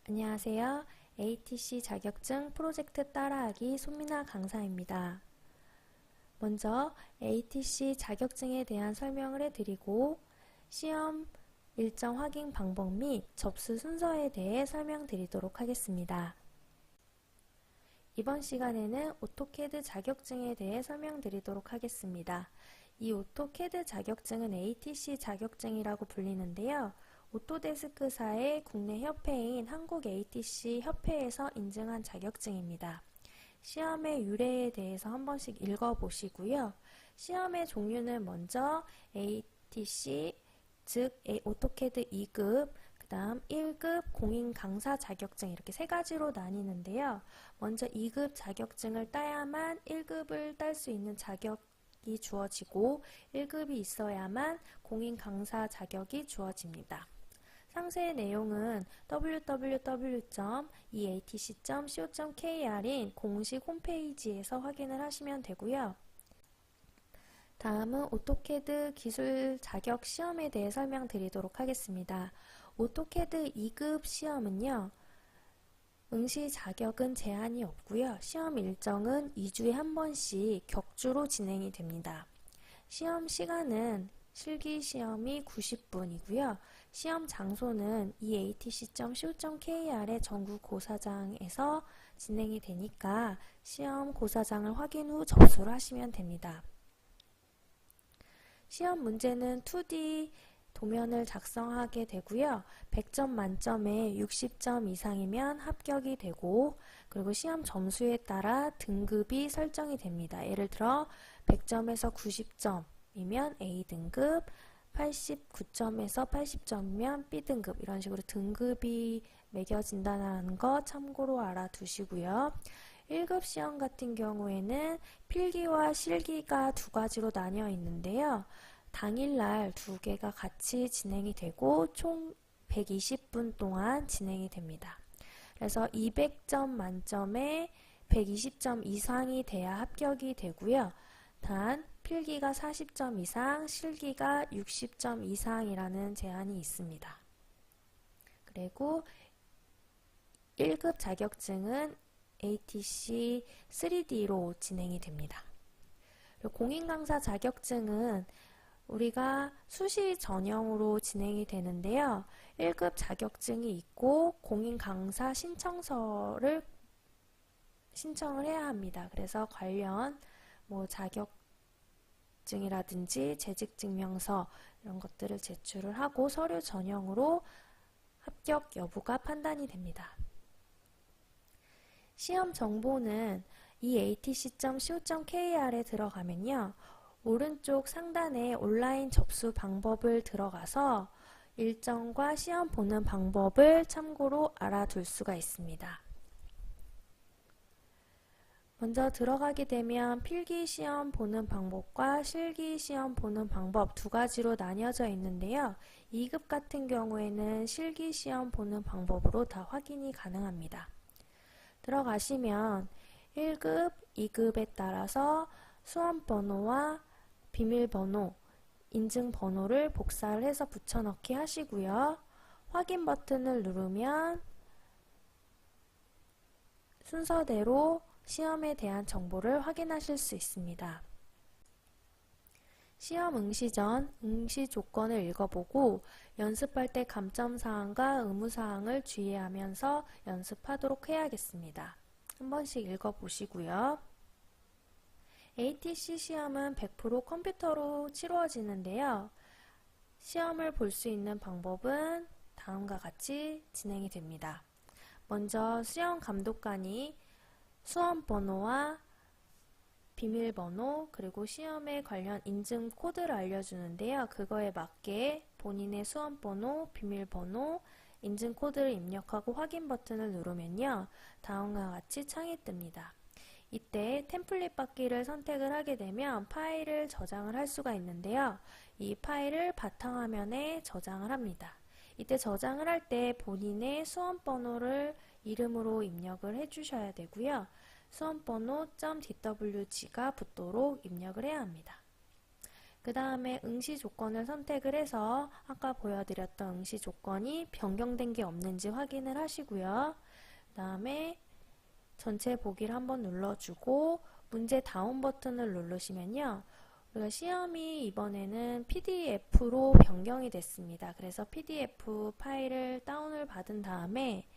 안녕하세요. ATC 자격증 프로젝트 따라하기 손민아 강사입니다. 먼저 ATC 자격증에 대한 설명을 해드리고 시험 일정 확인 방법 및 접수 순서에 대해 설명드리도록 하겠습니다. 이번 시간에는 오토캐드 자격증에 대해 설명드리도록 하겠습니다. 이 오토캐드 자격증은 ATC 자격증이라고 불리는데요. 오토데스크사의 국내 협회인 한국 ATC 협회에서 인증한 자격증입니다. 시험의 유래에 대해서 한 번씩 읽어보시고요. 시험의 종류는 먼저 ATC, 즉 오토캐드 2급, 그 다음 1급 공인 강사 자격증 이렇게 세 가지로 나뉘는데요. 먼저 2급 자격증을 따야만 1급을 딸 수 있는 자격이 주어지고 1급이 있어야만 공인 강사 자격이 주어집니다. 상세의 내용은 www.eatc.co.kr인 공식 홈페이지에서 확인을 하시면 되고요. 다음은 오토캐드 기술 자격 시험에 대해 설명드리도록 하겠습니다. 오토캐드 2급 시험은요. 응시 자격은 제한이 없고요. 시험 일정은 2주에 한 번씩 격주로 진행이 됩니다. 시험 시간은 실기시험이 90분이고요. 시험 장소는 eatc.co.kr의 전국 고사장에서 진행이 되니까 시험 고사장을 확인 후 접수를 하시면 됩니다. 시험 문제는 2D 도면을 작성하게 되고요. 100점 만점에 60점 이상이면 합격이 되고 그리고 시험 점수에 따라 등급이 설정이 됩니다. 예를 들어 100점에서 90점이면 A등급, 89점에서 80점이면 B등급 이런 식으로 등급이 매겨진다는 거 참고로 알아두시고요. 1급 시험 같은 경우에는 필기와 실기가 두 가지로 나뉘어 있는데요. 당일날 두 개가 같이 진행이 되고 총 120분 동안 진행이 됩니다. 그래서 200점 만점에 120점 이상이 돼야 합격이 되고요. 단 필기가 40점 이상, 실기가 60점 이상이라는 제한이 있습니다. 그리고 1급 자격증은 ATC 3D로 진행이 됩니다. 공인 강사 자격증은 우리가 수시 전형으로 진행이 되는데요. 1급 자격증이 있고 공인 강사 신청서를 신청을 해야 합니다. 그래서 관련 자격증이라든지 재직증명서 이런 것들을 제출을 하고 서류 전형으로 합격 여부가 판단이 됩니다. 시험 정보는 eatc.co.kr에 들어가면요. 오른쪽 상단에 온라인 접수 방법을 들어가서 일정과 시험 보는 방법을 참고로 알아둘 수가 있습니다. 먼저 들어가게 되면 필기시험 보는 방법과 실기시험 보는 방법 두 가지로 나뉘어져 있는데요. 2급 같은 경우에는 실기시험 보는 방법으로 다 확인이 가능합니다. 들어가시면 1급, 2급에 따라서 수험번호와 비밀번호, 인증번호를 복사를 해서 붙여넣기 하시고요. 확인 버튼을 누르면 순서대로 시험에 대한 정보를 확인하실 수 있습니다. 시험 응시 전 응시 조건을 읽어보고 연습할 때 감점사항과 의무사항을 주의하면서 연습하도록 해야겠습니다. 한 번씩 읽어보시고요. ATC 시험은 100% 컴퓨터로 치루어지는데요. 시험을 볼 수 있는 방법은 다음과 같이 진행이 됩니다. 먼저 시험 감독관이 수험번호와 비밀번호 그리고 시험에 관련 인증 코드를 알려주는데요. 그거에 맞게 본인의 수험번호, 비밀번호, 인증 코드를 입력하고 확인 버튼을 누르면요. 다음과 같이 창이 뜹니다. 이때 템플릿 받기를 선택을 하게 되면 파일을 저장을 할 수가 있는데요. 이 파일을 바탕화면에 저장을 합니다. 이때 저장을 할 때 본인의 수험번호를 이름으로 입력을 해주셔야 되고요. 수험번호 .dwg가 붙도록 입력을 해야 합니다. 그 다음에 응시 조건을 선택을 해서 아까 보여드렸던 응시 조건이 변경된 게 없는지 확인을 하시고요. 그 다음에 전체 보기를 한번 눌러주고 문제 다운 버튼을 누르시면요. 우리가 시험이 이번에는 PDF로 변경이 됐습니다. 그래서 PDF 파일을 다운을 받은 다음에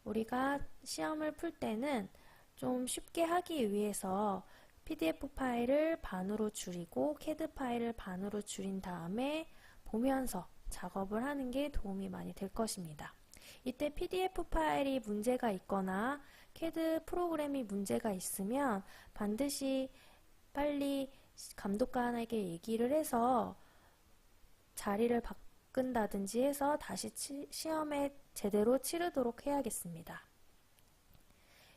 우리가 시험을 풀 때는 좀 쉽게 하기 위해서 PDF 파일을 반으로 줄이고 CAD 파일을 반으로 줄인 다음에 보면서 작업을 하는 게 도움이 많이 될 것입니다. 이때 PDF 파일이 문제가 있거나 CAD 프로그램이 문제가 있으면 반드시 빨리 감독관에게 얘기를 해서 자리를 바꾼다든지 해서 다시 시험에 제대로 치르도록 해야겠습니다.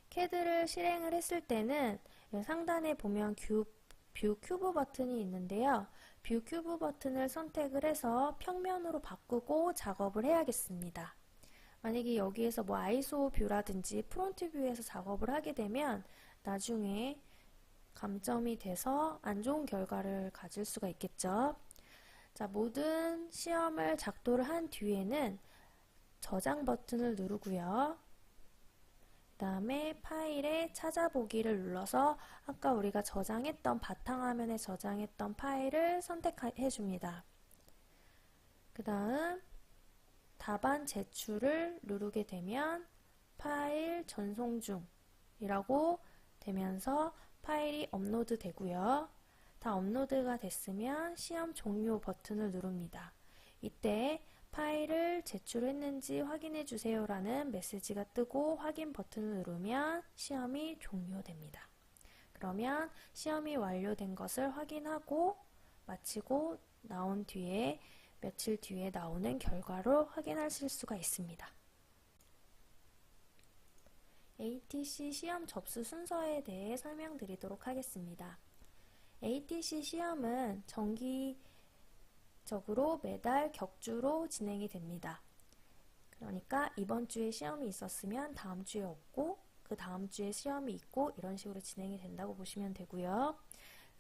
CAD를 실행을 했을 때는 상단에 보면 뷰 큐브 버튼이 있는데요. 뷰 큐브 버튼을 선택을 해서 평면으로 바꾸고 작업을 해야겠습니다. 만약에 여기에서 뭐 아이소 뷰라든지 프론트 뷰에서 작업을 하게 되면 나중에 감점이 돼서 안 좋은 결과를 가질 수가 있겠죠. 자, 모든 시험을 작도를 한 뒤에는 저장 버튼을 누르고요. 그 다음에 파일에 찾아보기를 눌러서 아까 우리가 저장했던 바탕화면에 저장했던 파일을 선택해 줍니다. 그 다음 답안 제출을 누르게 되면 파일 전송 중이라고 되면서 파일이 업로드 되고요. 다 업로드가 됐으면 시험 종료 버튼을 누릅니다. 이때 파일을 제출했는지 확인해 주세요 라는 메시지가 뜨고 확인 버튼을 누르면 시험이 종료됩니다. 그러면 시험이 완료된 것을 확인하고 마치고 나온 뒤에 며칠 뒤에 나오는 결과로 확인하실 수가 있습니다. ATC 시험 접수 순서에 대해 설명드리도록 하겠습니다. ATC 시험은 정기적으로 매달 격주로 진행이 됩니다. 그러니까 이번 주에 시험이 있었으면 다음 주에 없고 그 다음 주에 시험이 있고 이런 식으로 진행이 된다고 보시면 되고요.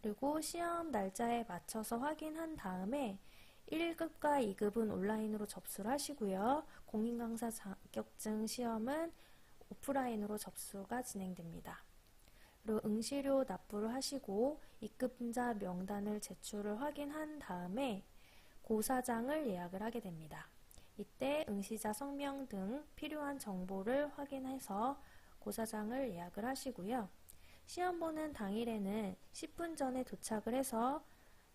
그리고 시험 날짜에 맞춰서 확인한 다음에 1급과 2급은 온라인으로 접수를 하시고요. 공인강사 자격증 시험은 오프라인으로 접수가 진행됩니다. 그리고 응시료 납부를 하시고 입금자 명단을 제출을 확인한 다음에 고사장을 예약을 하게 됩니다. 이때 응시자 성명 등 필요한 정보를 확인해서 고사장을 예약을 하시고요. 시험 보는 당일에는 10분 전에 도착을 해서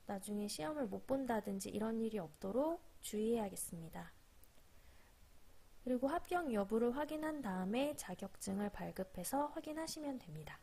나중에 시험을 못 본다든지 이런 일이 없도록 주의해야겠습니다. 그리고 합격 여부를 확인한 다음에 자격증을 발급해서 확인하시면 됩니다.